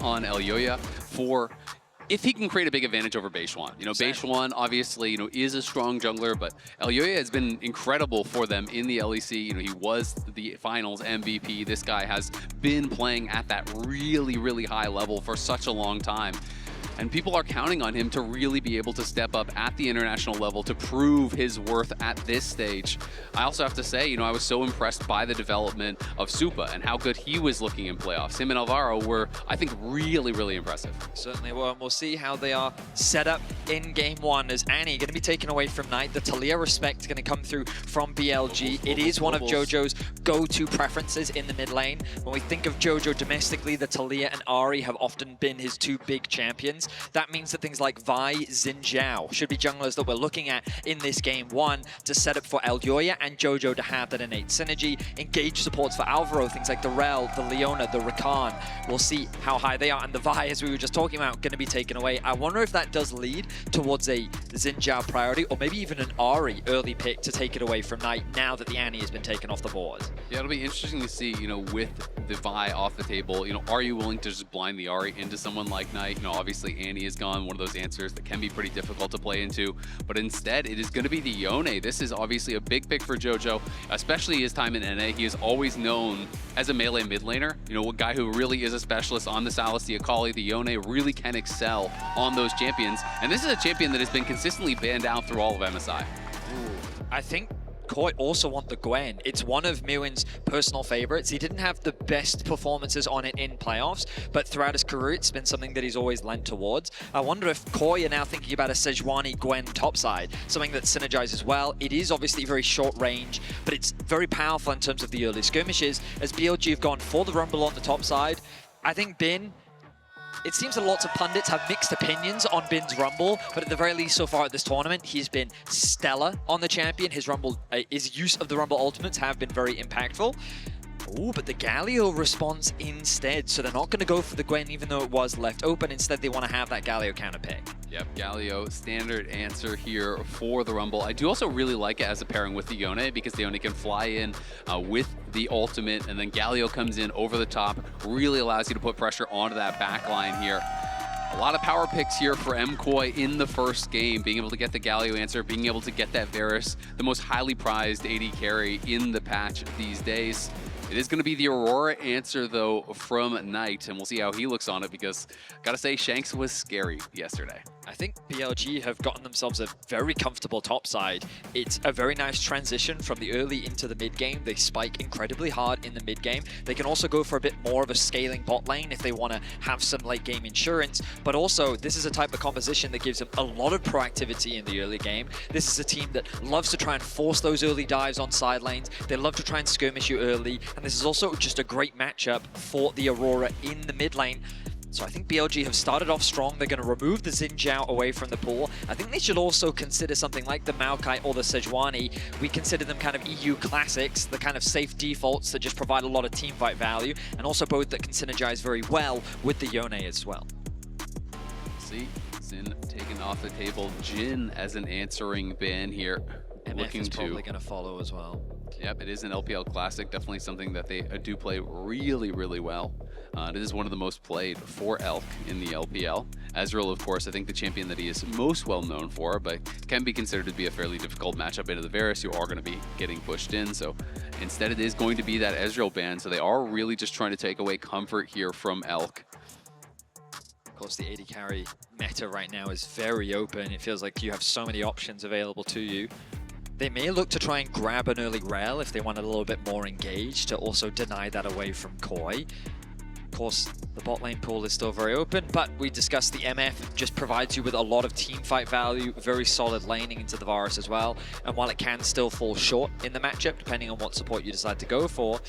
on Elyoya for if he can create a big advantage over Beishuan. You know, Beishuan obviously, is a strong jungler, but Elyoya has been incredible for them in the LEC. You know, he was the finals MVP. This guy has been playing at that really, really high level for such a long time. And people are counting on him to really be able to step up at the international level to prove his worth at this stage. I also have to say, I was so impressed by the development of Supa and how good he was looking in playoffs. Him and Alvaro were, I think, really, really impressive. Certainly were, and we'll see how they are set up in game one as Annie going to be taken away from Knight. The Talia respect is going to come through from BLG. It is one of JoJo's go-to preferences in the mid lane. When we think of JoJo domestically, the Talia and Ahri have often been his two big champions. That means that things like Vi, Xin Zhao should be junglers that we're looking at in this game one to set up for Elyoya and JoJo to have that innate synergy. Engage supports for Alvaro, things like the Rel, the Leona, the Rakan. We'll see how high they are. And the Vi, as we were just talking about, going to be taken away. I wonder if that does lead towards a Xin Zhao priority or maybe even an Ahri early pick to take it away from Knight now that the Annie has been taken off the board. Yeah, it'll be interesting to see, with the Vi off the table, are you willing to just blind the Ahri into someone like Knight? Obviously Annie is gone, one of those answers that can be pretty difficult to play into, but instead it is going to be the Yone. This is obviously a big pick for JoJo, especially his time in NA. He is always known as a melee mid laner, a guy who really is a specialist on the Salas, the Akali. The Yone really can excel on those champions, and this is a champion that has been consistently banned out through all of MSI. I think MKOI also want the Gwen. It's one of Mewin's personal favorites. He didn't have the best performances on it in playoffs, but throughout his career, it's been something that he's always lent towards. I wonder if KOI are now thinking about a Sejuani Gwen topside, something that synergizes well. It is obviously very short range, but it's very powerful in terms of the early skirmishes. As BLG have gone for the Rumble on the top side, I think Bin, it seems that lots of pundits have mixed opinions on Bin's Rumble, but at the very least so far at this tournament, he's been stellar on the champion. His Rumble, his use of the Rumble ultimates have been very impactful. Ooh, but the Galio responds instead, so they're not going to go for the Gwen even though it was left open. Instead, they want to have that Galio counter pick. Yep, Galio, standard answer here for the Rumble. I do also really like it as a pairing with the Yone because the Yone can fly in with the ultimate, and then Galio comes in over the top, really allows you to put pressure onto that back line here. A lot of power picks here for MKOI in the first game, being able to get the Galio answer, being able to get that Varus, the most highly prized AD carry in the patch these days. It is going to be the Aurora answer, though, from Knight, and we'll see how he looks on it because, gotta say, Shanks was scary yesterday. I think BLG have gotten themselves a very comfortable top side. It's a very nice transition from the early into the mid game. They spike incredibly hard in the mid game. They can also go for a bit more of a scaling bot lane if they want to have some late game insurance. But also, this is a type of composition that gives them a lot of proactivity in the early game. This is a team that loves to try and force those early dives on side lanes. They love to try and skirmish you early. And this is also just a great matchup for the Aurora in the mid lane. So I think BLG have started off strong. They're going to remove the Xin Zhao away from the pool. I think they should also consider something like the Maokai or the Sejuani. We consider them kind of EU classics, the kind of safe defaults that just provide a lot of teamfight value, and also both that can synergize very well with the Yone as well. See, Xin taken off the table. Jin as an answering ban here. MF is probably going to follow as well. Yep, it is an LPL Classic, definitely something that they do play really, really well. It is one of the most played for Elk in the LPL. Ezreal, of course, I think the champion that he is most well known for, but can be considered to be a fairly difficult matchup into the Varus, who are going to be getting pushed in. So instead it is going to be that Ezreal ban, so they are really just trying to take away comfort here from Elk. Of course, the AD carry meta right now is very open. It feels like you have so many options available to you. They may look to try and grab an early Rel if they want a little bit more engaged to also deny that away from KOI. Of course, the bot lane pool is still very open, but we discussed the MF just provides you with a lot of team fight value, very solid laning into the Varus as well. And while it can still fall short in the matchup, depending on what support you decide to go for,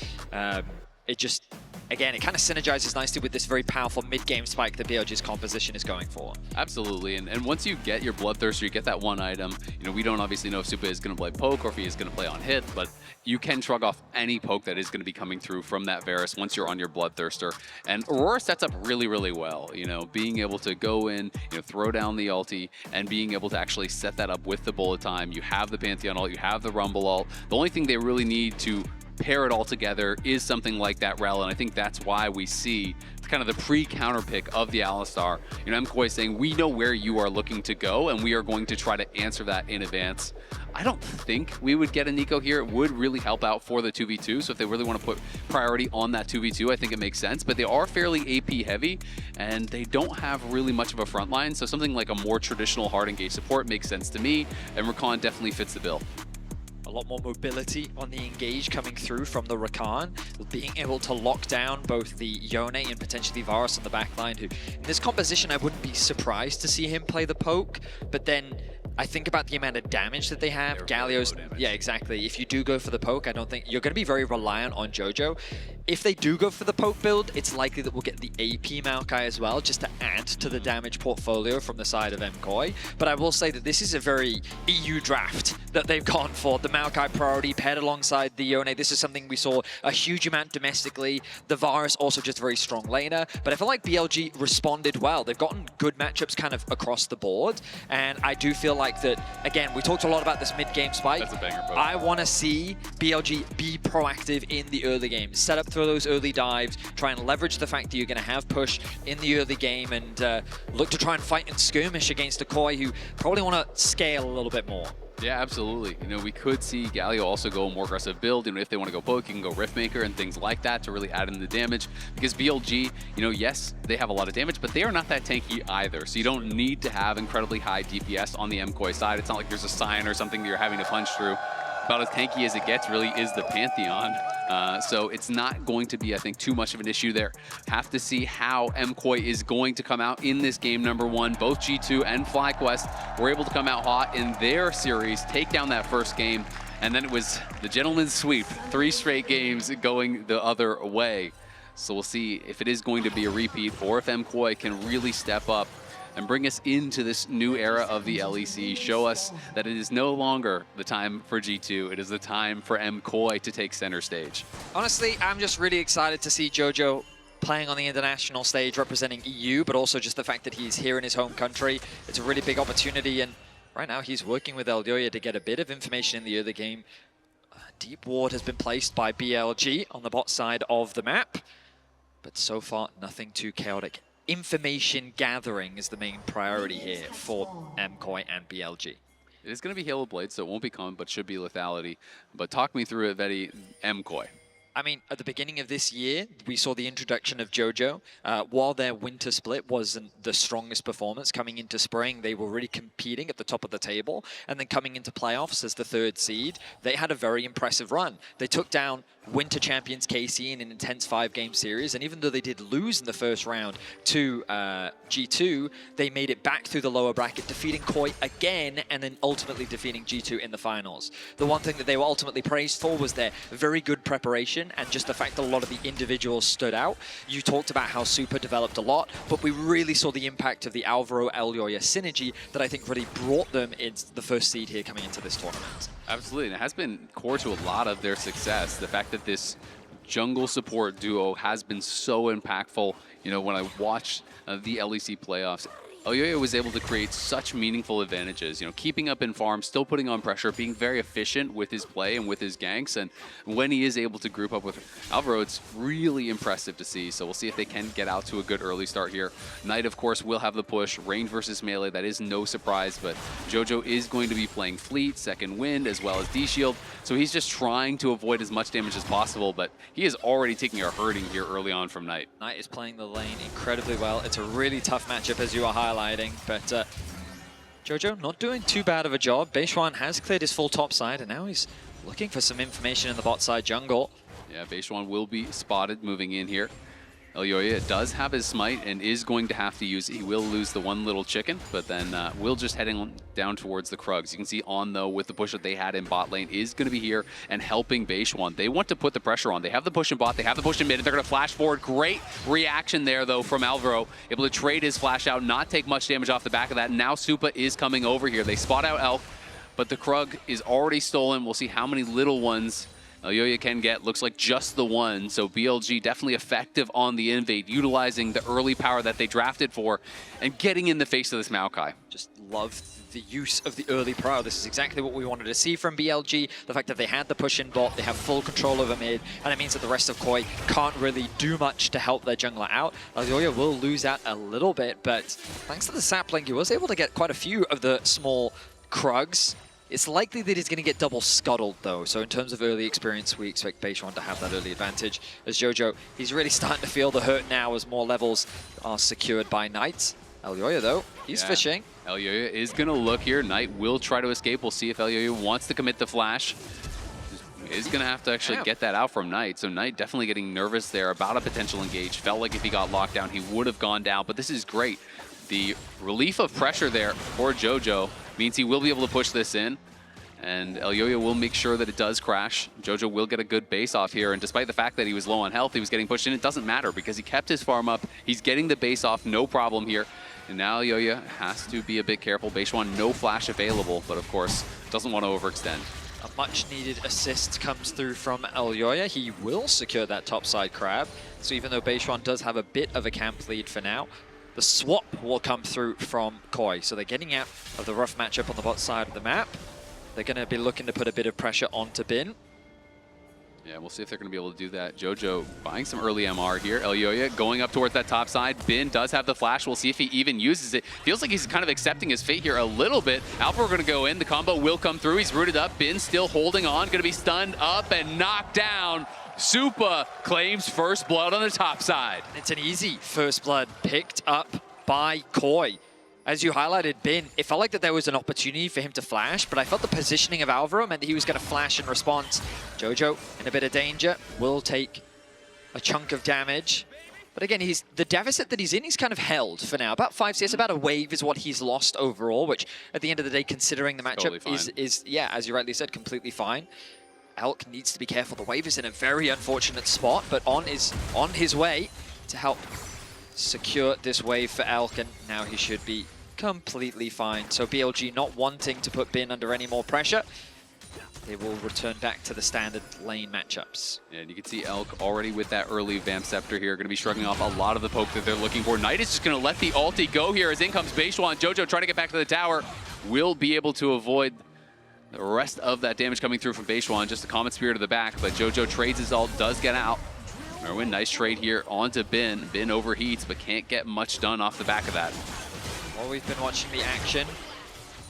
it just, again, it kind of synergizes nicely with this very powerful mid-game spike that BLG's composition is going for. Absolutely, and once you get your Bloodthirster, you get that one item, we don't obviously know if Supa is going to play poke or if he is going to play on hit, but you can shrug off any poke that is going to be coming through from that Varus once you're on your Bloodthirster. And Aurora sets up really, really well, being able to go in, throw down the ulti, and being able to actually set that up with the bullet time. You have the Pantheon ult, you have the Rumble ult. The only thing they really need to pair it all together is something like that Rel, and I think that's why we see kind of the pre-counter pick of the Alistar. You know, MKOI saying, we know where you are looking to go, and we are going to try to answer that in advance. I don't think we would get a Nico here. It would really help out for the 2v2, so if they really want to put priority on that 2v2, I think it makes sense, but they are fairly AP heavy, and they don't have really much of a front line, so something like a more traditional hard engage support makes sense to me, and Rakan definitely fits the bill. A lot more mobility on the engage coming through from the Rakan, being able to lock down both the Yone and potentially Varus on the backline, who in this composition I wouldn't be surprised to see him play the poke, but then I think about the amount of damage that they have. Galio's, yeah, exactly. If you do go for the poke, I don't think you're going to be very reliant on Jojo. If they do go for the poke build, it's likely that we'll get the AP Maokai as well, just to add to the damage portfolio from the side of MKOI. But I will say that this is a very EU draft that they've gone for. The Maokai priority paired alongside the Yone. This is something we saw a huge amount domestically. The Varus also just a very strong laner. But I feel like BLG responded well. They've gotten good matchups kind of across the board. And I do feel like that, again, we talked a lot about this mid-game spike. That's a banger poke. I want to see BLG be proactive in the early game. Set up through those early dives, try and leverage the fact that you're going to have push in the early game, and look to try and fight and skirmish against a Koi who probably want to scale a little bit more. Yeah, absolutely. You know, we could see Galio also go a more aggressive build. You know, if they want to go poke, you can go Riftmaker and things like that to really add in the damage. Because BLG, you know, yes, they have a lot of damage, but they are not that tanky either. So you don't need to have incredibly high DPS on the MKOI side. It's not like there's a sign or something that you're having to punch through. About as tanky as it gets really is the Pantheon. So it's not going to be, I think, too much of an issue there. Have to see how MKOI is going to come out in this game number one. Both G2 and FlyQuest were able to come out hot in their series, take down that first game, and then it was the gentleman's sweep. 3 straight games going the other way. So we'll see if it is going to be a repeat or if MKOI can really step up and bring us into this new era of the LEC. Show us that it is no longer the time for G2. It is the time for MKOI to take center stage. Honestly, I'm just really excited to see Jojo playing on the international stage representing EU, but also just the fact that he's here in his home country. It's a really big opportunity, and right now he's working with Elyoya to get a bit of information in the early game. Deep ward has been placed by BLG on the bot side of the map, but so far nothing too chaotic. Information gathering is the main priority here for MKOI and BLG. It is going to be Halo Blade, so it won't be common, but should be lethality. But talk me through it, Vetty. MKOI. I mean, at the beginning of this year, we saw the introduction of Jojo. While their winter split wasn't the strongest performance, coming into spring, they were really competing at the top of the table. And then coming into playoffs as the 3rd seed, they had a very impressive run. They took down winter champions KC in an intense 5-game series. And even though they did lose in the first round to G2, they made it back through the lower bracket, defeating KOI again, and then ultimately defeating G2 in the finals. The one thing that they were ultimately praised for was their very good preparation and just the fact that a lot of the individuals stood out. You talked about how Super developed a lot, but we really saw the impact of the Alvaro-Elyoya synergy that I think really brought them into the 1st seed here coming into this tournament. Absolutely, and it has been core to a lot of their success. The fact that this jungle support duo has been so impactful. You know, when I watched the LEC playoffs, Elyoya was able to create such meaningful advantages, you know, keeping up in farm, still putting on pressure, being very efficient with his play and with his ganks, and when he is able to group up with Alvaro, it's really impressive to see. So we'll see if they can get out to a good early start here. Knight, of course, will have the push, range versus melee, that is no surprise, but Jojo is going to be playing Fleet, Second Wind, as well as D-Shield, so he's just trying to avoid as much damage as possible, but he is already taking a hurting here early on from Knight. Knight is playing the lane incredibly well. It's a really tough matchup, as you are highlighting, but Jojo not doing too bad of a job. Beishwan has cleared his full top side, and now he's looking for some information in the bot side jungle. Yeah, Beishwan will be spotted moving in here. Elyoya does have his smite and is going to have to use it. He will lose the one little chicken, but then Will just heading down towards the Krugs. You can see On, though, with the push that they had in bot lane, is going to be here and helping Beishwan. They want to put the pressure on. They have the push in bot, they have the push in mid, and they're going to flash forward. Great reaction there, though, from Alvaro. Able to trade his flash out, not take much damage off the back of that. Now Supa is coming over here. They spot out Elk, but the Krug is already stolen. We'll see how many little ones Elyoya can get, looks like just the one, so BLG definitely effective on the invade, utilizing the early power that they drafted for, and getting in the face of this Maokai. Just love the use of the early power. This is exactly what we wanted to see from BLG. The fact that they had the push-in bot, they have full control over mid, and it means that the rest of KOI can't really do much to help their jungler out. Elyoya will lose out a little bit, but thanks to the sapling, he was able to get quite a few of the small Krugs. It's likely that he's going to get double scuttled, though. So in terms of early experience, we expect Beishuan to have that early advantage. As Jojo, he's really starting to feel the hurt now as more levels are secured by Knight. Elyoya, though, he's fishing. Elyoya is going to look here. Knight will try to escape. We'll see if Elyoya wants to commit the flash. Is going to have to actually get that out from Knight. So Knight definitely getting nervous there about a potential engage. Felt like if he got locked down, he would have gone down. But this is great. The relief of pressure there for Jojo means he will be able to push this in. And Elyoya will make sure that it does crash. Jojo will get a good base off here. And despite the fact that he was low on health, he was getting pushed in. It doesn't matter because he kept his farm up. He's getting the base off, no problem here. And now Elyoya has to be a bit careful. Beishuan, no flash available, but of course, doesn't want to overextend. A much-needed assist comes through from Elyoya. He will secure that topside crab. So even though Beishuan does have a bit of a camp lead for now, the swap will come through from KOI. So they're getting out of the rough matchup on the bot side of the map. They're going to be looking to put a bit of pressure onto Bin. Yeah, we'll see if they're going to be able to do that. Jojo buying some early MR here. Elyoya going up towards that top side. Bin does have the flash. We'll see if he even uses it. Feels like he's kind of accepting his fate here a little bit. Alpha going to go in. The combo will come through. He's rooted up. Bin still holding on. Going to be stunned up and knocked down. Supa claims first blood on the top side. It's an easy first blood picked up by KOI. As you highlighted, Bin, it felt like that there was an opportunity for him to flash, but I felt the positioning of Alvaro meant that he was going to flash in response. Jojo, in a bit of danger, will take a chunk of damage. But again, the deficit that he's in, he's kind of held for now. About 5 CS, about a wave is what he's lost overall, which at the end of the day, considering the matchup, totally is, yeah, as you rightly said, completely fine. Elk needs to be careful. The wave is in a very unfortunate spot, but on his way to help secure this wave for Elk, and now he should be completely fine. So BLG not wanting to put Bin under any more pressure. They will return back to the standard lane matchups. Yeah, and you can see Elk already with that early Vamp Scepter here, going to be shrugging off a lot of the poke that they're looking for. Knight is just going to let the ulti go here as in comes Beishuan. Jojo trying to get back to the tower. Will be able to avoid the rest of that damage coming through from Beishuan. Just a Comet Spear to the back, but Jojo trades his ult, does get out. Merwin, nice trade here onto Bin. Bin overheats, but can't get much done off the back of that. While we've been watching the action,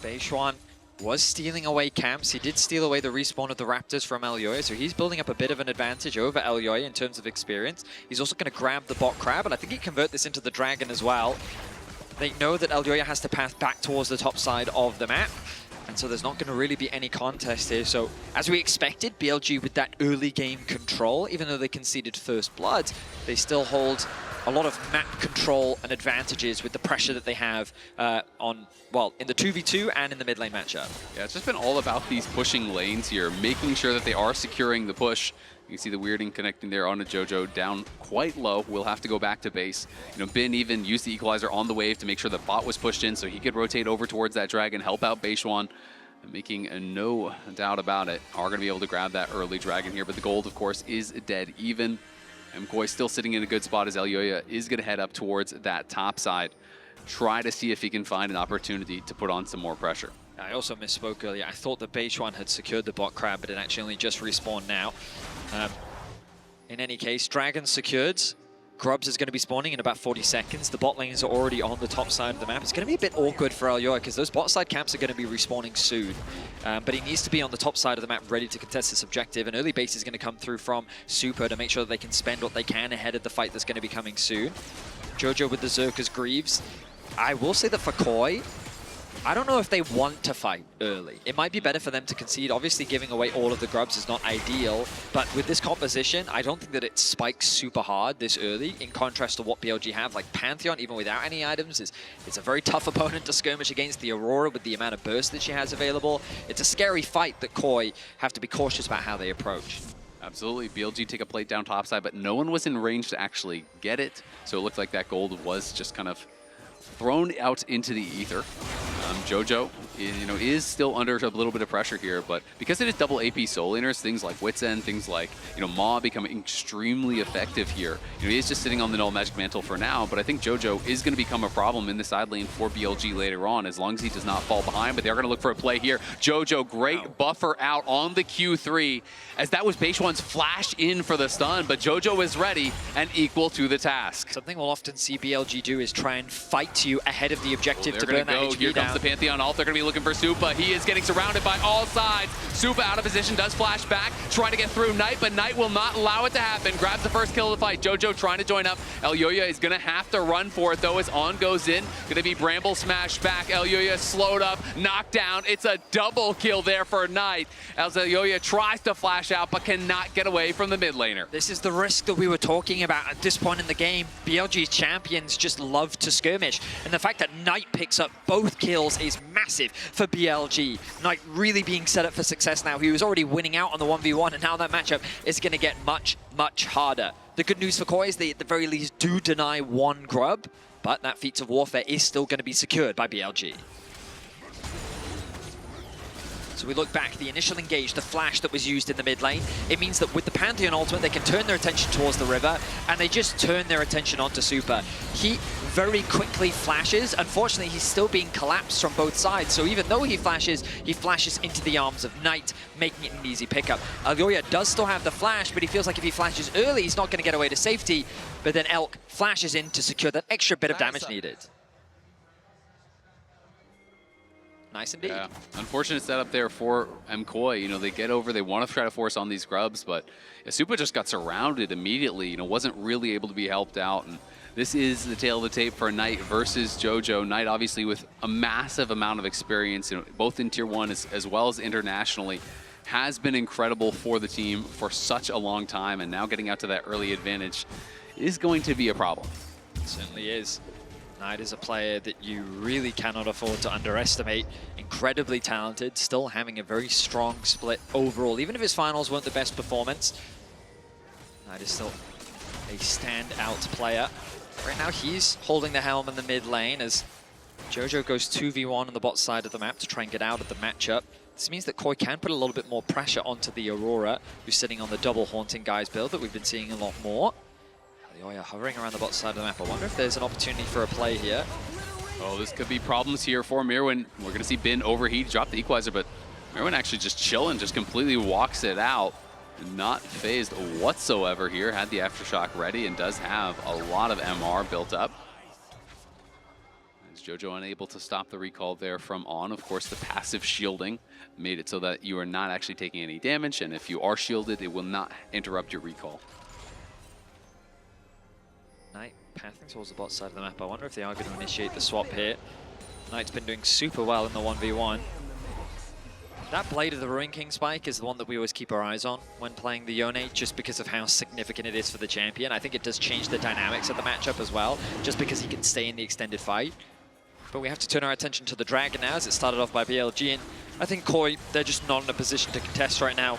Beishuan was stealing away camps. He did steal away the respawn of the Raptors from Elyoya, so he's building up a bit of an advantage over Elyoya in terms of experience. He's also going to grab the bot crab, and I think he convert this into the dragon as well. They know that Elyoya has to path back towards the top side of the map, and so there's not going to really be any contest here. So, as we expected, BLG with that early game control, even though they conceded first blood, they still hold a lot of map control and advantages with the pressure that they have in the 2v2 and in the mid lane matchup. Yeah, it's just been all about these pushing lanes here, making sure that they are securing the push. You can see the weirding connecting there onto Jojo, down quite low. We'll have to go back to base. You know, Bin even used the equalizer on the wave to make sure the bot was pushed in so he could rotate over towards that dragon, help out Beishuan. Making no doubt about it, are going to be able to grab that early dragon here, but the gold, of course, is dead even. MKOI still sitting in a good spot as Elyoya is going to head up towards that top side. Try to see if he can find an opportunity to put on some more pressure. I also misspoke earlier. I thought that Beishuan had secured the bot crab, but it actually only just respawned now. In any case, dragon secured. Grubs is going to be spawning in about 40 seconds. The bot lanes are already on the top side of the map. It's going to be a bit awkward for Elyoya because those bot side camps are going to be respawning soon. But he needs to be on the top side of the map ready to contest this objective. An early base is going to come through from Supa to make sure that they can spend what they can ahead of the fight that's going to be coming soon. Jojo with the Zerka's Greaves. I will say that for KOI, I don't know if they want to fight early. It might be better for them to concede. Obviously, giving away all of the grubs is not ideal, but with this composition, I don't think that it spikes super hard this early, in contrast to what BLG have. Like Pantheon, even without any items, it's a very tough opponent to skirmish against. The Aurora, with the amount of burst that she has available, it's a scary fight that KOI have to be cautious about how they approach. Absolutely. BLG take a plate down topside, but no one was in range to actually get it, so it looked like that gold was just kind of thrown out into the ether. Jojo is still under a little bit of pressure here, but because it is double AP soul laners, things like Wits End, things like, Maw becoming extremely effective here. He is just sitting on the Null Magic Mantle for now, but I think JoJo is going to become a problem in the side lane for BLG later on, as long as he does not fall behind, but they're going to look for a play here. JoJo, great buffer out on the Q3, as that was Beishuan's flash in for the stun, but JoJo is ready and equal to the task. Something we'll often see BLG do is try and fight you ahead of the objective to burn that HP Here down. comes the Pantheon ult. They're going to be looking for Supa. He is getting surrounded by all sides. Supa out of position, does flash back, trying to get through Knight, but Knight will not allow it to happen. Grabs the first kill of the fight. JoJo trying to join up. Elyoya is going to have to run for it, though, as On goes in. Going to be Bramble smashed back. Elyoya slowed up, knocked down. It's a double kill there for Knight, as Elyoya tries to flash out, but cannot get away from the mid laner. This is the risk that we were talking about at this point in the game. BLG's champions just love to skirmish, and the fact that Knight picks up both kills is massive for BLG. Knight really being set up for success now. He was already winning out on the 1v1, and now that matchup is going to get much, much harder. The good news for KOI is they, at the very least, do deny one grub, but that Feats of Warfare is still going to be secured by BLG. So we look back, the initial engage, the flash that was used in the mid lane, it means that with the Pantheon ultimate, they can turn their attention towards the river, and they just turn their attention onto Supa. He very quickly flashes. Unfortunately, he's still being collapsed from both sides, so even though he flashes into the arms of Knight, making it an easy pickup. Elyoya does still have the flash, but he feels like if he flashes early, he's not going to get away to safety, but then Elk flashes in to secure that extra bit of damage needed. Nice indeed. Yeah, unfortunate setup there for MKOI. They get over, they want to try to force on these grubs, but Supa just got surrounded immediately, wasn't really able to be helped out. And this is the tail of the tape for Knight versus JoJo. Knight obviously with a massive amount of experience, both in Tier 1 as well as internationally, has been incredible for the team for such a long time, and now getting out to that early advantage is going to be a problem. It certainly is. Knight is a player that you really cannot afford to underestimate. Incredibly talented, still having a very strong split overall. Even if his finals weren't the best performance, Knight is still a standout player. Right now he's holding the helm in the mid lane as JoJo goes 2v1 on the bot side of the map to try and get out of the matchup. This means that KOI can put a little bit more pressure onto the Aurora, who's sitting on the double Haunting Guys build that we've been seeing a lot more. Elyoya hovering around the bot side of the map. I wonder if there's an opportunity for a play here. Oh, this could be problems here for Mirwin. We're going to see Bin overheat, drop the equalizer, but Mirwin actually just chilling, just completely walks it out. Not phased whatsoever here. Had the Aftershock ready and does have a lot of MR built up. As JoJo unable to stop the recall there from On. Of course, the passive shielding made it so that you are not actually taking any damage, and if you are shielded, it will not interrupt your recall. Knight pathing towards the bot side of the map. I wonder if they are going to initiate the swap here. Knight's been doing super well in the 1v1. That Blade of the Ruin King spike is the one that we always keep our eyes on when playing the Yone, just because of how significant it is for the champion. I think it does change the dynamics of the matchup as well, just because he can stay in the extended fight. But we have to turn our attention to the Dragon now, as it started off by BLG, and I think KOI, they're just not in a position to contest right now.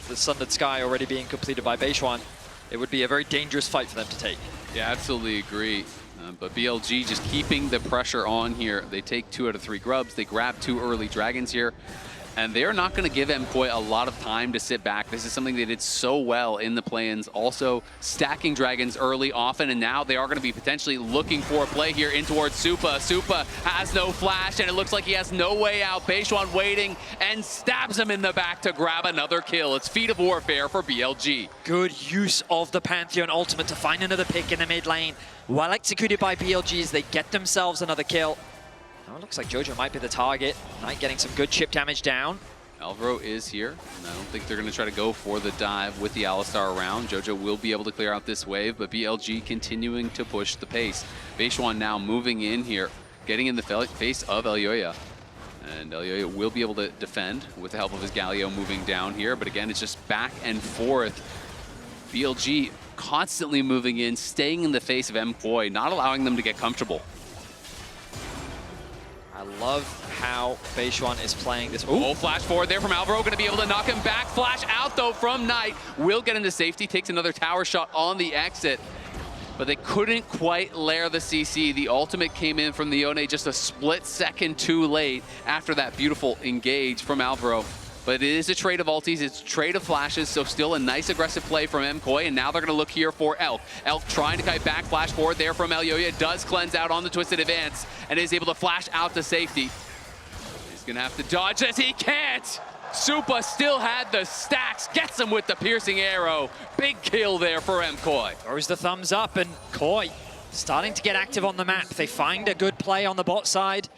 The Sundered Sky already being completed by Beishuan, it would be a very dangerous fight for them to take. Yeah, absolutely agree. But BLG just keeping the pressure on here. They take 2 out of 3 grubs. They grab 2 early dragons here. And they're not going to give MKOI a lot of time to sit back. This is something they did so well in the play-ins. Also stacking dragons early often, and now they are going to be potentially looking for a play here in towards Supa. Supa has no flash, and it looks like he has no way out. Beishuan waiting and stabs him in the back to grab another kill. It's Feat of Warfare for BLG. Good use of the Pantheon ultimate to find another pick in the mid lane. Well executed by BLG as they get themselves another kill. Now it looks like JoJo might be the target. Knight getting some good chip damage down. Alvaro is here, and I don't think they're going to try to go for the dive with the Alistar around. JoJo will be able to clear out this wave, but BLG continuing to push the pace. Beishuan now moving in here, getting in the face of Elyoya. And Elyoya will be able to defend with the help of his Galio moving down here, but again, it's just back and forth. BLG constantly moving in, staying in the face of MKOI, not allowing them to get comfortable. I love how Beishuan is playing this. Oh, flash forward there from Alvaro, going to be able to knock him back. Flash out, though, from Knight. Will get into safety, takes another tower shot on the exit. but they couldn't quite layer the CC. The ultimate came in from the Yone just a split second too late after that beautiful engage from Alvaro. But it is a trade of ultis, it's a trade of flashes, so still a nice aggressive play from MKOI, and now they're going to look here for Elk. Elk trying to kite back, flash forward there from Elyoya, does cleanse out on the Twisted Advance, and is able to flash out to safety. He's going to have to dodge as he can't! Supa still had the stacks, gets him with the piercing arrow. Big kill there for MKOI. Throws the thumbs up, and KOI starting to get active on the map. They find a good play on the bot side.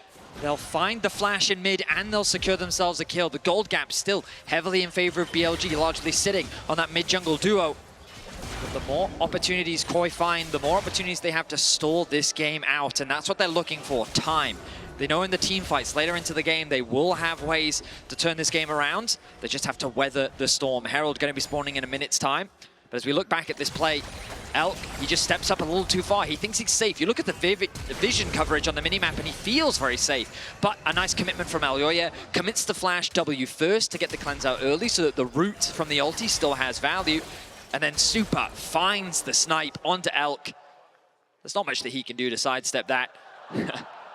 They'll find the flash in mid and they'll secure themselves a kill. The gold gap still heavily in favor of BLG, largely sitting on that mid-jungle duo. But the more opportunities KOI find, the more opportunities they have to stall this game out, and that's what they're looking for, time. They know in the team fights later into the game, they will have ways to turn this game around. They just have to weather the storm. Herald going to be spawning in a minute's time. But as we look back at this play, Elk, he just steps up a little too far. He thinks he's safe. You look at the vision coverage on the minimap and he feels very safe. But a nice commitment from Elyoya. Commits the flash W first to get the cleanse out early so that the root from the ulti still has value. And then Supa finds the snipe onto Elk. There's not much that he can do to sidestep that.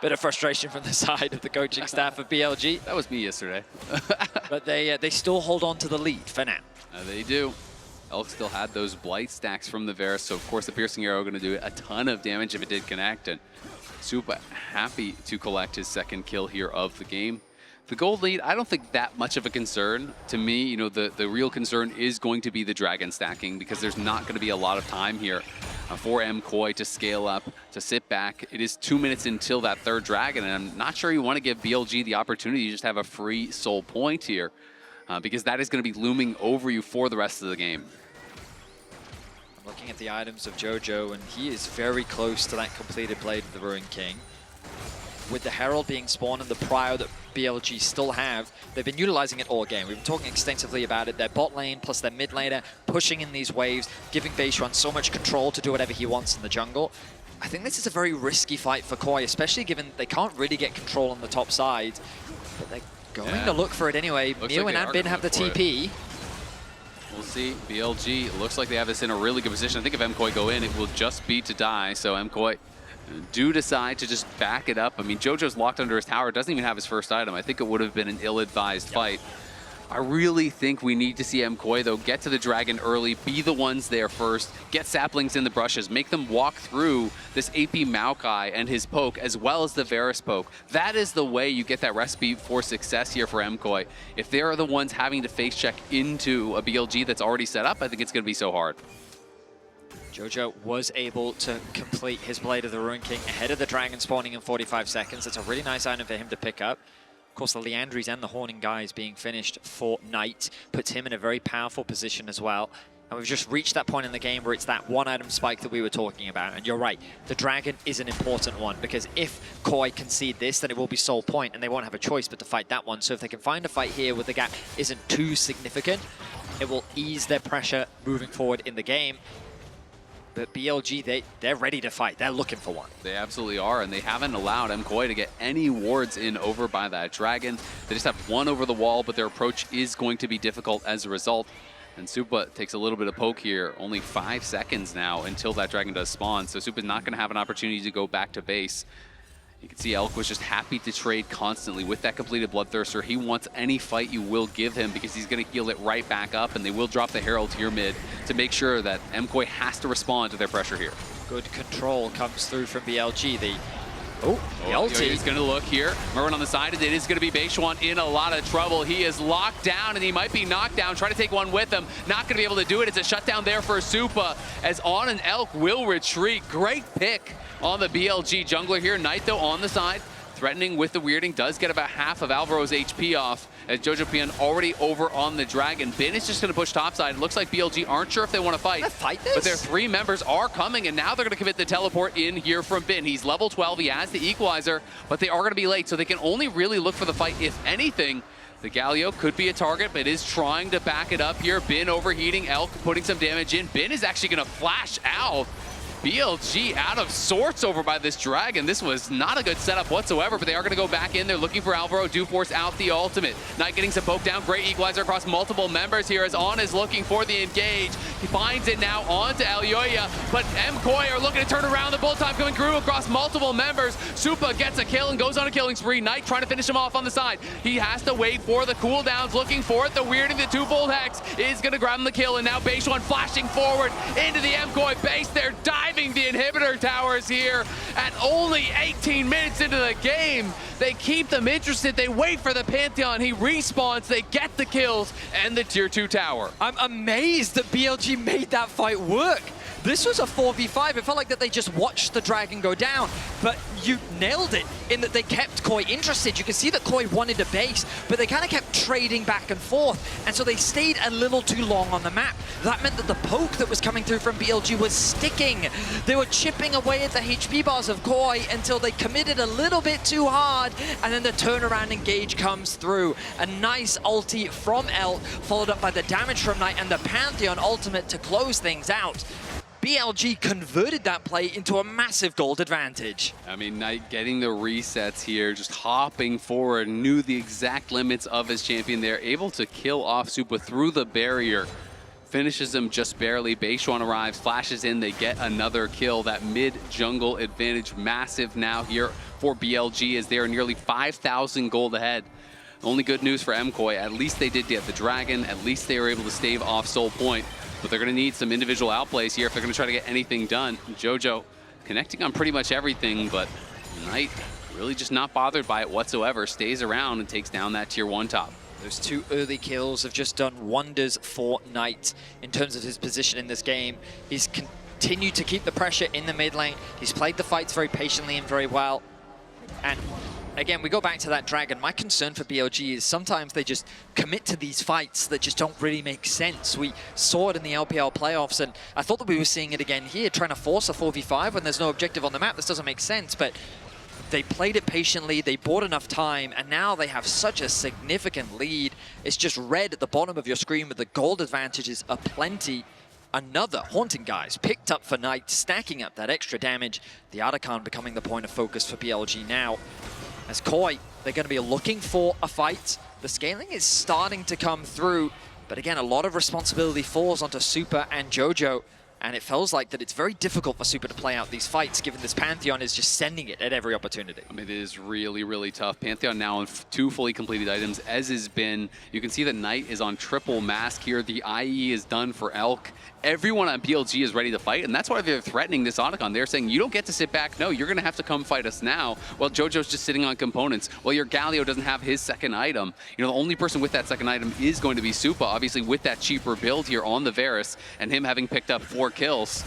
Bit of frustration from the side of the coaching staff of BLG. That was me yesterday. But they still hold on to the lead for now. They do. Elk still had those blight stacks from the Varus, so of course the piercing arrow going to do a ton of damage if it did connect, and Supa happy to collect his second kill here of the game. The gold lead, I don't think that much of a concern. To me, you know, the real concern is going to be the dragon stacking, because there's not going to be a lot of time here for MKOI to scale up, to sit back. It is 2 minutes until that third dragon, and I'm not sure you want to give BLG the opportunity to just have a free soul point here, because that is going to be looming over you for the rest of the game. Looking at the items of Jojo, and he is very close to that completed Blade of the Ruined King. With the Herald being spawned and the Prio that BLG still have, they've been utilizing it all game. We've been talking extensively about it. Their bot lane plus their mid laner pushing in these waves, giving Beishuan so much control to do whatever he wants in the jungle. I think this is a very risky fight for KOI, especially given they can't really get control on the top side. But they're going to look for it anyway. Mew and Adbin have the TP. We'll see. BLG looks like they have this in a really good position. I think if MKOI go in, it will just be to die. So MKOI do decide to just back it up. I mean, Jojo's locked under his tower, doesn't even have his first item. I think it would have been an ill-advised fight. I really think we need to see MKOI, though, get to the dragon early, be the ones there first, get saplings in the brushes, make them walk through this AP Maokai and his poke, as well as the Varus poke. That is the way you get that recipe for success here for MKOI. If they are the ones having to face check into a BLG that's already set up, I think it's going to be so hard. Jojo was able to complete his Blade of the Ruined King ahead of the dragon spawning in 45 seconds. That's a really nice item for him to pick up. Of course, the Leandries and the Horning guys being finished for Knight puts him in a very powerful position as well. And we've just reached that point in the game where it's that one item spike that we were talking about. And you're right, the dragon is an important one, because if KOI concede this, then it will be soul point and they won't have a choice but to fight that one. So if they can find a fight here where the gap isn't too significant, it will ease their pressure moving forward in the game. But BLG, they're ready to fight. They're looking for one. They absolutely are, and they haven't allowed MKOI to get any wards in over by that dragon. They just have one over the wall, but their approach is going to be difficult as a result. And Supa takes a little bit of poke here. Only 5 seconds now until that dragon does spawn, so Supa's not going to have an opportunity to go back to base. You can see Elk was just happy to trade constantly with that completed Bloodthirster. He wants any fight you will give him, because he's going to heal it right back up, and they will drop the Herald here mid to make sure that MKOI has to respond to their pressure here. Good control comes through from BLG. The ulti. He's going to look here. Merwin on the side. It is going to be Beishuan in a lot of trouble. He is locked down, and he might be knocked down. Try to take one with him. Not going to be able to do it. It's a shutdown there for Supa, as On and Elk will retreat. Great pick on the BLG jungler here. Knight, though, on the side, threatening with the weirding, does get about half of Alvaro's HP off, as Jojo Pian already over on the dragon. Bin is just going to push topside. It looks like BLG aren't sure if they want to fight. This? But their 3 members are coming, and now they're going to commit the teleport in here from Bin. He's level 12. He has the equalizer, but they are going to be late, so they can only really look for the fight, if anything. The Galio could be a target, but is trying to back it up here. Bin overheating, Elk putting some damage in. Bin is actually going to flash out. BLG out of sorts over by this Dragon. This was not a good setup whatsoever, but they are going to go back in. They're looking for Alvaro. Do force out the ultimate. Knight getting some poke down. Great equalizer across multiple members here as On is looking for the engage. He finds it now onto Elyoya, but MKOI are looking to turn around. The bullet time coming through across multiple members. Supa gets a kill and goes on a killing spree. Knight trying to finish him off on the side. He has to wait for the cooldowns, looking for it. The weirding, the twofold hex is going to grab him the kill, and now Beishuan flashing forward into the MKOI base. They're diving the inhibitor towers here at only 18 minutes into the game. They keep them interested. They wait for the Pantheon. He respawns. They get the kills and the tier 2 tower. I'm amazed that BLG made that fight work. This was a 4v5. It felt like that they just watched the Dragon go down, but you nailed it in that they kept Koi interested. You can see that Koi wanted a base, but they kind of kept trading back and forth, and so they stayed a little too long on the map. That meant that the poke that was coming through from BLG was sticking. They were chipping away at the HP bars of Koi until they committed a little bit too hard, and then the turnaround engage comes through. A nice ulti from Elk, followed up by the damage from Knight and the Pantheon ultimate to close things out. BLG converted that play into a massive gold advantage. I mean, Knight getting the resets here, just hopping forward, knew the exact limits of his champion there, able to kill off Supa through the barrier. Finishes him just barely. Beishuan arrives, flashes in, they get another kill. That mid-jungle advantage massive now here for BLG as they are nearly 5,000 gold ahead. Only good news for MKOI, at least they did get the Dragon, at least they were able to stave off Soul Point. But they're going to need some individual outplays here if they're going to try to get anything done. Jojo connecting on pretty much everything, but Knight really just not bothered by it whatsoever. Stays around and takes down that tier 1 top. Those 2 early kills have just done wonders for Knight in terms of his position in this game. He's continued to keep the pressure in the mid lane. He's played the fights very patiently and very well. And again, we go back to that Dragon. My concern for BLG is sometimes they just commit to these fights that just don't really make sense. We saw it in the LPL playoffs, and I thought that we were seeing it again here, trying to force a 4v5 when there's no objective on the map. This doesn't make sense, but they played it patiently, they bought enough time, and now they have such a significant lead. It's just red at the bottom of your screen with the gold advantages aplenty. Another Haunting Guise picked up for Knight, stacking up that extra damage. The Artican becoming the point of focus for BLG now. As Koi, they're going to be looking for a fight. The scaling is starting to come through, but again, a lot of responsibility falls onto Supa and Jojo, and it feels like that it's very difficult for Supa to play out these fights, given this Pantheon is just sending it at every opportunity. I mean, it is really, really tough. Pantheon now on 2 fully completed items, as has been. You can see that Knight is on triple mask here. The IE is done for Elk. Everyone on BLG is ready to fight, and that's why they're threatening this Otacon. They're saying, you don't get to sit back. No, you're going to have to come fight us now. Well, Jojo's just sitting on components. Well, your Galio doesn't have his second item. You know, the only person with that second item is going to be Supa, obviously with that cheaper build here on the Varus, and him having picked up 4 kills.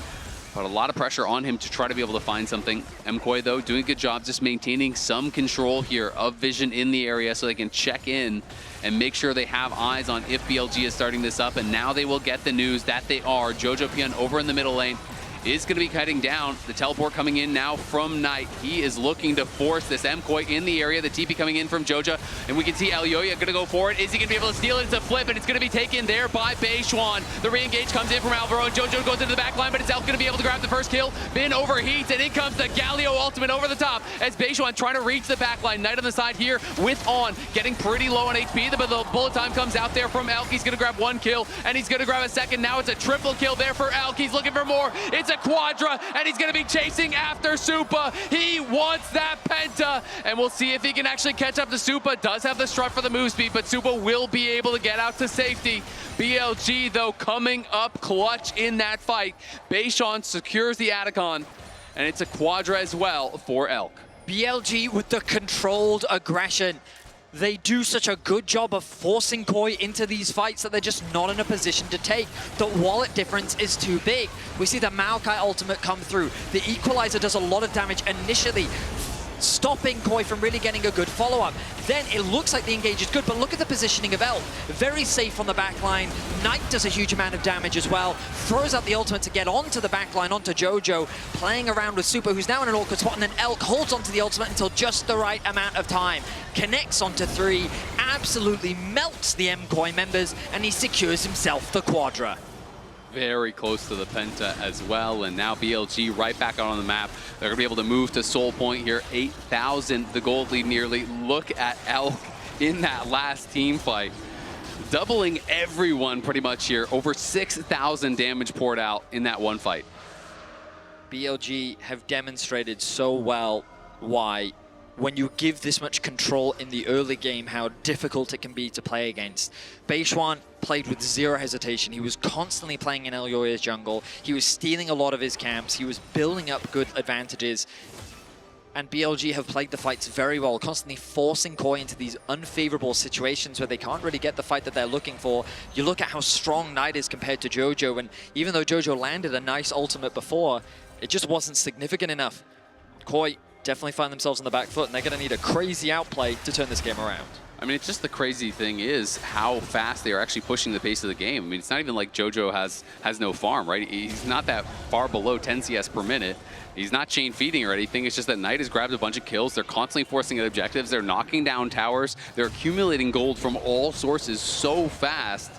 But a lot of pressure on him to try to be able to find something. MKOI, though, doing a good job just maintaining some control here of vision in the area so they can check in and make sure they have eyes on if BLG is starting this up. And now they will get the news that they are. Jojo Pion over in the middle lane is going to be cutting down. The teleport coming in now from Knight. He is looking to force this MKOI in the area. The TP coming in from Jojo. And we can see Elyoya going to go for it. Is he going to be able to steal it? It's a flip, and it's going to be taken there by Beishuan. The re-engage comes in from Alvaro, and Jojo goes into the back line, but it's Elk going to be able to grab the first kill. Bin overheats, and in comes the Galio ultimate over the top as Beishuan trying to reach the back line. Knight on the side here with On, getting pretty low on HP. The bullet time comes out there from Elk. He's going to grab 1 kill, and he's going to grab a second. Now it's a triple kill there for Elk. He's looking for more. It's a quadra, and he's going to be chasing after Supa. He wants that penta, and we'll see if he can actually catch up to Supa. Does have the strut for the move speed, but Supa will be able to get out to safety. BLG, though, coming up clutch in that fight. Beishuan secures the Atacon, and it's a quadra as well for Elk. BLG with the controlled aggression. They do such a good job of forcing Koi into these fights that they're just not in a position to take. The wallet difference is too big. We see the Maokai ultimate come through. The equalizer does a lot of damage initially, stopping Koi from really getting a good follow-up. Then it looks like the engage is good, but look at the positioning of Elk. Very safe on the back line. Knight does a huge amount of damage as well. Throws out the ultimate to get onto the back line, onto Jojo, playing around with Supa, who's now in an awkward spot, and then Elk holds onto the ultimate until just the right amount of time. Connects onto 3, absolutely melts the MKOI members, and he secures himself the quadra. Very close to the Penta as well, and now BLG right back out on the map. They're gonna be able to move to Soul Point here. 8,000, the gold lead nearly. Look at Elk in that last team fight. Doubling everyone pretty much here. Over 6,000 damage poured out in that one fight. BLG have demonstrated so well why, when you give this much control in the early game, how difficult it can be to play against. Beishwan played with zero hesitation. He was constantly playing in Elyoya's jungle. He was stealing a lot of his camps. He was building up good advantages. And BLG have played the fights very well, constantly forcing KOI into these unfavorable situations where they can't really get the fight that they're looking for. You look at how strong Knight is compared to Jojo, and even though Jojo landed a nice ultimate before, it just wasn't significant enough. KOI definitely find themselves on the back foot, and they're going to need a crazy outplay to turn this game around. I mean, it's just the crazy thing is how fast they are actually pushing the pace of the game. I mean, it's not even like Jojo has no farm, right? He's not that far below 10 CS per minute. He's not chain feeding or anything. It's just that Knight has grabbed a bunch of kills. They're constantly forcing at objectives. They're knocking down towers. They're accumulating gold from all sources so fast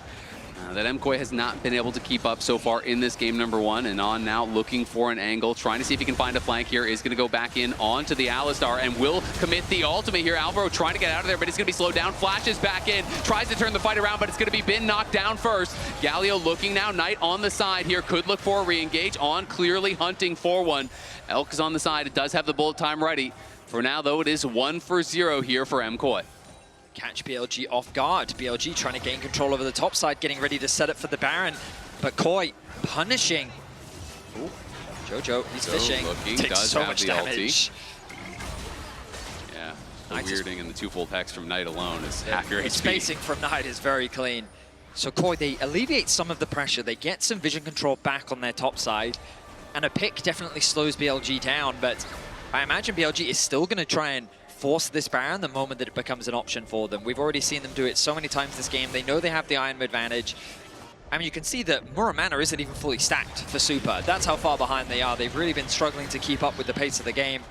that MKOI has not been able to keep up so far in this game number one. And On now looking for an angle, trying to see if he can find a flank here. Is going to go back in onto the Alistar and will commit the ultimate here. Alvaro trying to get out of there, but he's going to be slowed down. Flashes back in, tries to turn the fight around, but it's going to be Bin knocked down first. Galio looking now, Knight on the side here, could look for a re-engage. On clearly hunting for one. Elk is on the side, it does have the bullet time ready. For now though, it is 1 for 0 here for MKOI. Catch BLG off guard. BLG trying to gain control over the top side, getting ready to set up for the Baron. But KOI punishing. Ooh, Jojo, he's fishing. Takes so much damage. Yeah, the weirding and the twofold hex from Knight alone is accurate. The spacing from Knight is very clean. So KOI, they alleviate some of the pressure. They get some vision control back on their top side. And a pick definitely slows BLG down, but I imagine BLG is still going to try and force this Baron the moment that it becomes an option for them. We've already seen them do it so many times this game. They know they have the item advantage. I mean, you can see that Muramana isn't even fully stacked for Super. That's how far behind they are. They've really been struggling to keep up with the pace of the game.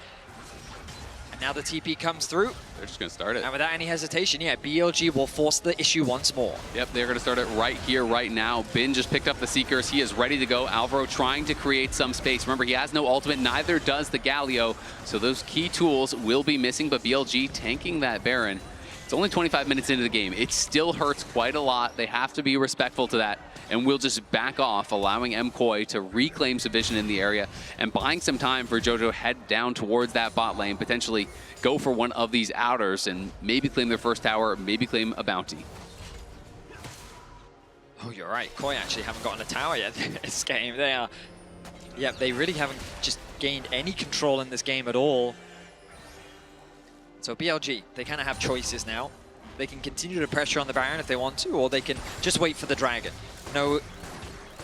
And now the TP comes through. They're just going to start it. And without any hesitation, yeah, BLG will force the issue once more. Yep, they're going to start it right here, right now. Bin just picked up the Seekers. He is ready to go. Alvaro trying to create some space. Remember, he has no ultimate, neither does the Galio. So those key tools will be missing, but BLG tanking that Baron. It's only 25 minutes into the game. It still hurts quite a lot. They have to be respectful to that. And we'll just back off, allowing MKOI to reclaim some vision in the area and buying some time for Jojo head down towards that bot lane, potentially go for one of these outers and maybe claim their first tower, maybe claim a bounty. Oh, you're right. KOI actually haven't gotten a tower yet this game. They are, yeah, they really haven't just gained any control in this game at all. So BLG, they kind of have choices now. They can continue to pressure on the Baron if they want to, or they can just wait for the Dragon. No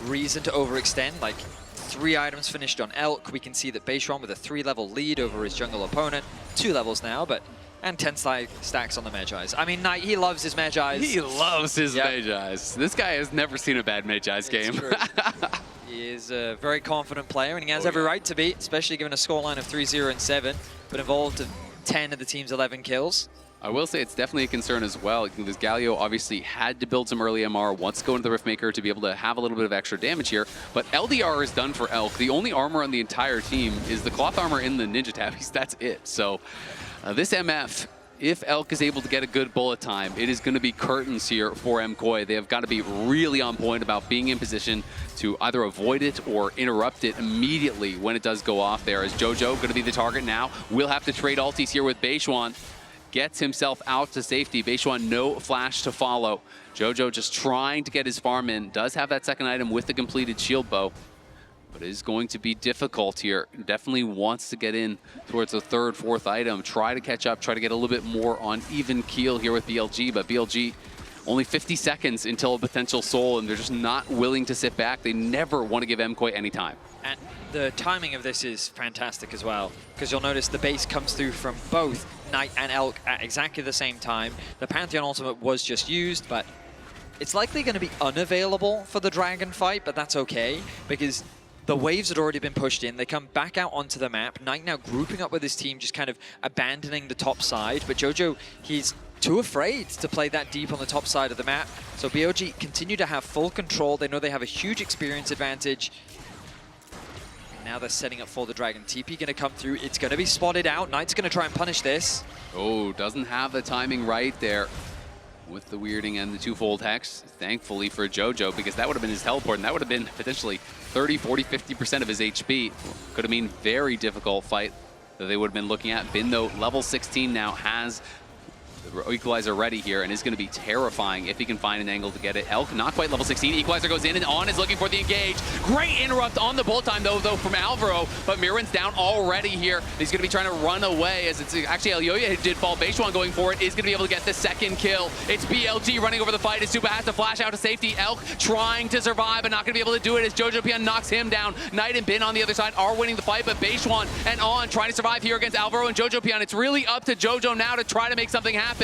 reason to overextend. Like 3 items finished on Elk. We can see that Beishwan with a 3-level lead over his jungle opponent. 2 levels now, but and 10 stacks on the Magi's. I mean, Knight, he loves his Magi's. He loves his Magi's. This guy has never seen a bad Magi's game. He is a very confident player, and he has every right to be, especially given a scoreline of 3-0 and 7, but involved in 10 of the team's 11 kills. I will say it's definitely a concern as well, because Galio obviously had to build some early MR, wants to go into the Riftmaker to be able to have a little bit of extra damage here, but LDR is done for Elk. The only armor on the entire team is the cloth armor in the Ninja Tabbies. That's it. So this MF, if Elk is able to get a good bullet time, it is going to be curtains here for MKOI. They have got to be really on point about being in position to either avoid it or interrupt it immediately when it does go off there. As Jojo going to be the target now, we'll have to trade ultis here with Beishwan. Gets himself out to safety. Beishwan, no flash to follow. Jojo just trying to get his farm in. Does have that second item with the completed shield bow, but it is going to be difficult here. Definitely wants to get in towards the 3rd, 4th item. Try to catch up, try to get a little bit more on even keel here with BLG, but BLG only 50 seconds until a potential soul, and they're just not willing to sit back. They never want to give MKOI any time. And the timing of this is fantastic as well, because you'll notice the base comes through from both Knight and Elk at exactly the same time. The Pantheon ultimate was just used, but it's likely going to be unavailable for the Dragon fight, but that's okay, because the waves had already been pushed in. They come back out onto the map. Knight now grouping up with his team, just kind of abandoning the top side, but Jojo, he's too afraid to play that deep on the top side of the map. So BLG continue to have full control. They know they have a huge experience advantage. Now they're setting up for the Dragon. TP going to come through. It's going to be spotted out. Knight's going to try and punish this. Oh, doesn't have the timing right there with the weirding and the twofold hex. Thankfully for JoJo, because that would have been his teleport, and that would have been potentially 30, 40, 50% of his HP. Could have been very difficult fight that they would have been looking at. Bin, though, level 16 now, has the Equalizer ready here and is going to be terrifying if he can find an angle to get it. Elk, not quite level 16. Equalizer goes in and on is looking for the engage. Great interrupt on the bullet time, though from Alvaro, but Mirren's down already here. He's going to be trying to run away as it's actually Elyoya who did fall. Beishwan going for it is going to be able to get the second kill. It's BLG running over the fight as Supa has to flash out to safety. Elk trying to survive, but not going to be able to do it as Jojo Pion knocks him down. Knight and Bin on the other side are winning the fight, but Beishwan and On trying to survive here against Alvaro and Jojo Pion. It's really up to Jojo now to try to make something happen.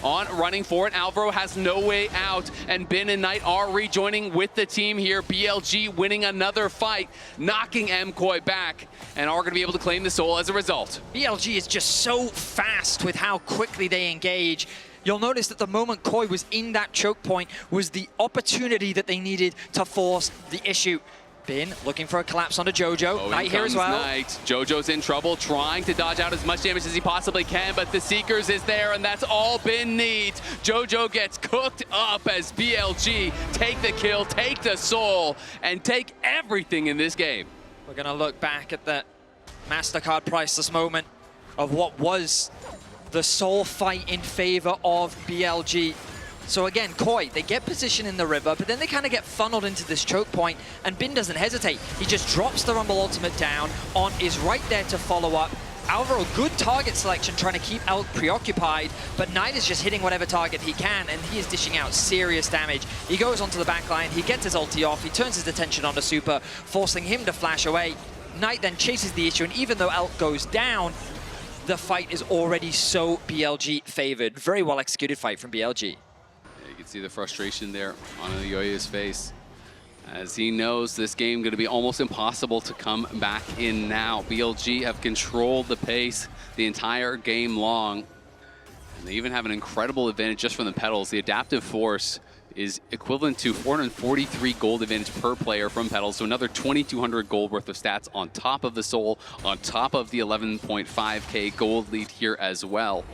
On running for it, Alvaro has no way out, and Bin and Knight are rejoining with the team here. BLG winning another fight, knocking MKOI back, and are going to be able to claim the soul as a result. BLG is just so fast with how quickly they engage. You'll notice that the moment Koi was in that choke point was the opportunity that they needed to force the issue. Bin looking for a collapse onto Jojo. Oh, Knight here as well. Knight. Jojo's in trouble, trying to dodge out as much damage as he possibly can, but the Seekers is there, and that's all Bin needs. Jojo gets cooked up as BLG take the kill, take the soul, and take everything in this game. We're going to look back at that MasterCard priceless moment of what was the soul fight in favor of BLG. So again, Koi, they get position in the river, but then they kind of get funneled into this choke point, and Bin doesn't hesitate. He just drops the Rumble ultimate down. On is right there to follow up. Alvaro, good target selection, trying to keep Elk preoccupied, but Knight is just hitting whatever target he can, and he is dishing out serious damage. He goes onto the back line, he gets his ulti off, he turns his attention onto Supa, forcing him to flash away. Knight then chases the issue, and even though Elk goes down, the fight is already so BLG favored. Very well executed fight from BLG. You can see the frustration there on Elyoya's face as he knows this game going to be almost impossible to come back in now. BLG have controlled the pace the entire game long, and they even have an incredible advantage just from the pedals. The adaptive force is equivalent to 443 gold advantage per player from pedals, so another 2,200 gold worth of stats on top of the soul, on top of the 11.5k gold lead here as well.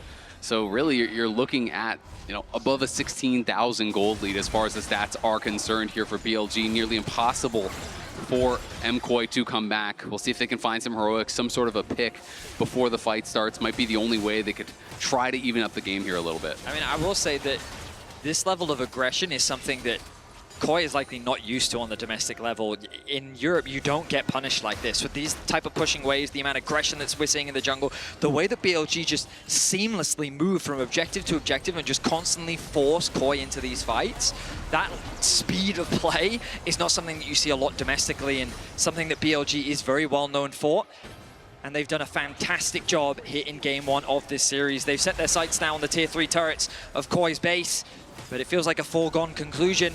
So really, you're looking at, you know, above a 16,000 gold lead as far as the stats are concerned here for BLG. Nearly impossible for MKOI to come back. We'll see if they can find some heroics, some sort of a pick before the fight starts. Might be the only way they could try to even up the game here a little bit. I mean, I will say that this level of aggression is something that Koi is likely not used to on the domestic level. In Europe, you don't get punished like this. With these type of pushing waves, the amount of aggression that we're seeing in the jungle, the way that BLG just seamlessly move from objective to objective and just constantly force Koi into these fights, that speed of play is not something that you see a lot domestically, and something that BLG is very well known for. And they've done a fantastic job here in Game 1 of this series. They've set their sights now on the Tier 3 turrets of Koi's base, but it feels like a foregone conclusion.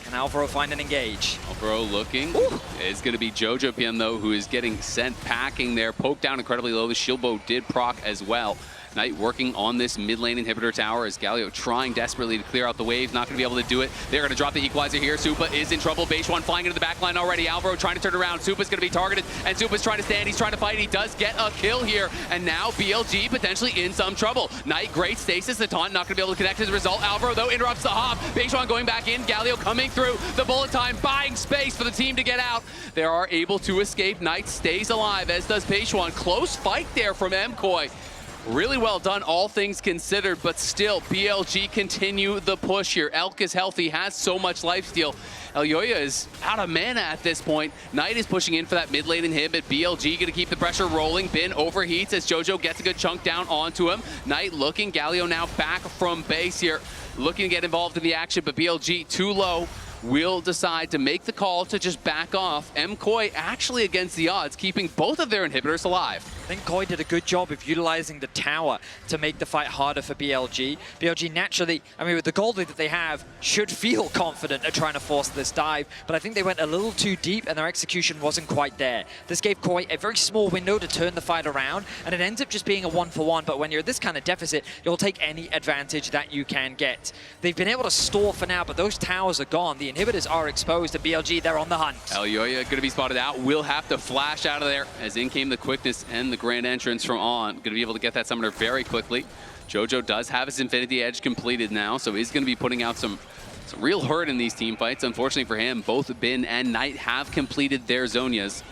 Can Alvaro find an engage? Alvaro looking. It's going to be Jojo Pion, though, who is getting sent packing there. Poked down incredibly low. The shield bow did proc as well. Knight working on this mid lane inhibitor tower as Galio trying desperately to clear out the waves. Not going to be able to do it. They're going to drop the equalizer here. Supa is in trouble. Beishwan flying into the back line already. Alvaro trying to turn around. Supa's going to be targeted, and Supa's trying to stand. He's trying to fight. He does get a kill here, and now BLG potentially in some trouble. Knight, great stasis. The taunt not going to be able to connect as a result. Alvaro, though, interrupts the hop. Beishwan going back in. Galio coming through. The bullet time, buying space for the team to get out. They are able to escape. Knight stays alive, as does Beishwan. Close fight there from MKOI. Really well done, all things considered, but still, BLG continue the push here. Elk is healthy, has so much lifesteal. Elyoya is out of mana at this point. Knight is pushing in for that mid lane inhib, but BLG going to keep the pressure rolling. Bin overheats as Jojo gets a good chunk down onto him. Knight looking, Galio now back from base here, looking to get involved in the action, but BLG too low. Will decide to make the call to just back off. MKOI actually against the odds, keeping both of their inhibitors alive. I think KOI did a good job of utilizing the tower to make the fight harder for BLG. BLG naturally, I mean, with the gold lead that they have, should feel confident at trying to force this dive, but I think they went a little too deep and their execution wasn't quite there. This gave KOI a very small window to turn the fight around, and it ends up just being a 1-for-1, but when you're at this kind of deficit, you'll take any advantage that you can get. They've been able to stall for now, but those towers are gone. The inhibitors are exposed to BLG. They're on the hunt. Elyoya going to be spotted out. Will have to flash out of there as in came the quickness and the grand entrance from On. Going to be able to get that summoner very quickly. Jojo does have his Infinity Edge completed now, so he's going to be putting out some real hurt in these team fights. Unfortunately for him, both Bin and Knight have completed their Zonias.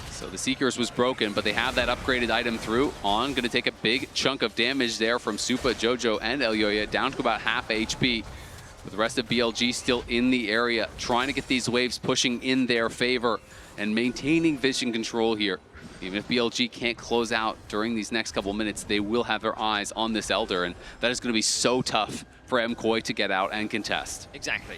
So the Seekers was broken, but they have that upgraded item through. On going to take a big chunk of damage there from Supa, Jojo, and Elyoya, down to about half HP. With the rest of BLG still in the area, trying to get these waves pushing in their favor and maintaining vision control here. Even if BLG can't close out during these next couple minutes, they will have their eyes on this Elder, and that is going to be so tough for MKOI to get out and contest. Exactly.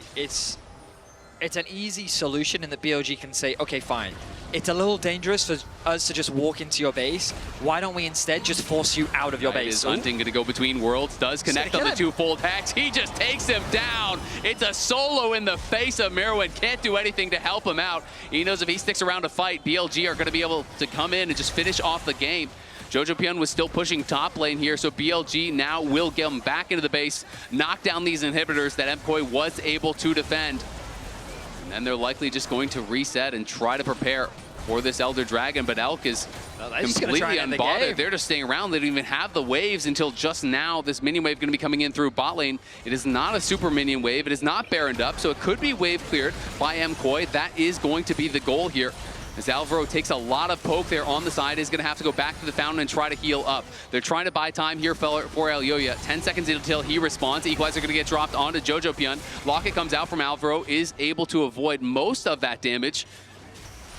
It's an easy solution in that BLG can say, okay, fine. It's a little dangerous for us to just walk into your base. Why don't we instead just force you out of your base? Is Hunting going to go between worlds, does connect on the two-fold hex. He just takes him down. It's a solo in the face of Mirwin. Can't do anything to help him out. He knows if he sticks around to fight, BLG are going to be able to come in and just finish off the game. Jojo Pyun was still pushing top lane here, so BLG now will get him back into the base, knock down these inhibitors that MKOI was able to defend. And then they're likely just going to reset and try to prepare for this Elder Dragon, but Elk is completely unbothered. They're just staying around. They don't even have the waves until just now. This minion wave going to be coming in through bot lane. It is not a super minion wave. It is not baroned up, so it could be wave cleared by MKOI. That is going to be the goal here. As Alvaro takes a lot of poke there on the side, is going to have to go back to the fountain and try to heal up. They're trying to buy time here for Elyoya. 10 seconds until he responds. Equalizer going to get dropped onto Jojo Pyun. Locket comes out from Alvaro, is able to avoid most of that damage.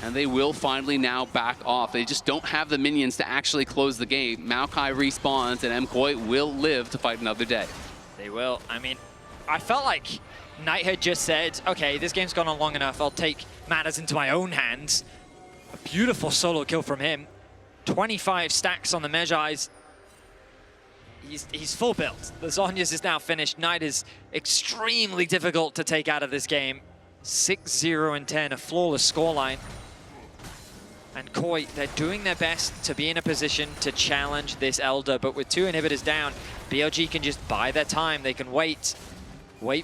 And they will finally now back off. They just don't have the minions to actually close the game. Maokai respawns, and MKOI will live to fight another day. They will. I mean, I felt like Knight had just said, okay, this game's gone on long enough. I'll take matters into my own hands. A beautiful solo kill from him. 25 stacks on the Mejai's. He's full built. The Zhonya's is now finished. Knight is extremely difficult to take out of this game. 6-0 and 10, a flawless scoreline. And KOI, they're doing their best to be in a position to challenge this Elder, but with 2 inhibitors down, BLG can just buy their time. They can wait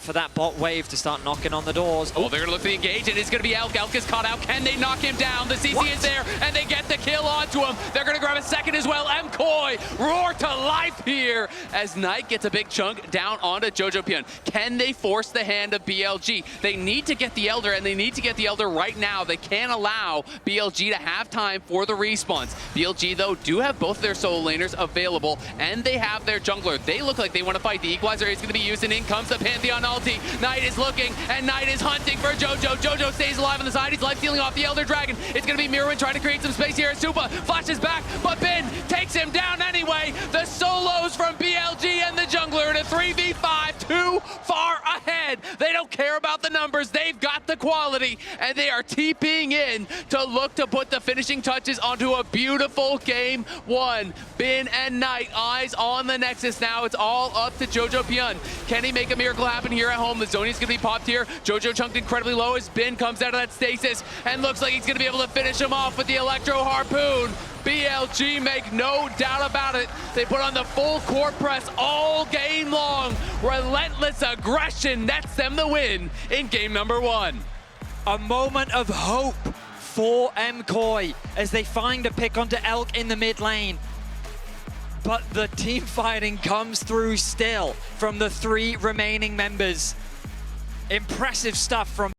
for that bot wave to start knocking on the doors. Oh, they're going to look to engage, and it's going to be Elk. Elk is caught out. Can they knock him down? The CC is there, and they get the kill onto him. They're going to grab a second as well. MKOI roar to life here as Knight gets a big chunk down onto Jojo Pyun. Can they force the hand of BLG? They need to get the Elder, and they need to get the Elder right now. They can't allow BLG to have time for the respawns. BLG, though, do have both their solo laners available, and they have their jungler. They look like they want to fight. The Equalizer is going to be used, and in comes the Pantheon ulti. Knight is looking, and Knight is hunting for Jojo. Jojo stays alive on the side. He's life stealing off the Elder Dragon. It's going to be Mirwin trying to create some space here. Supa flashes back, but Bin takes him down anyway. The solos from BLG and the jungler in a 3v5, too far ahead. They don't care about the numbers. They've got the quality, and they are TPing in to look to put the finishing touches onto a beautiful game one. Bin and Knight, eyes on the Nexus now. It's all up to Jojo Pyun. Can he make a miracle happen here at home? The Zonia's going to be popped here. Jojo chunked incredibly low as Bin comes out of that stasis and looks like he's going to be able to finish him off with the Electro Harpoon. BLG make no doubt about it. They put on the full court press all game long. Relentless aggression nets them the win in game number 1. A moment of hope for MKOI as they find a pick onto Elk in the mid lane. But the team fighting comes through still from the 3 remaining members. Impressive stuff from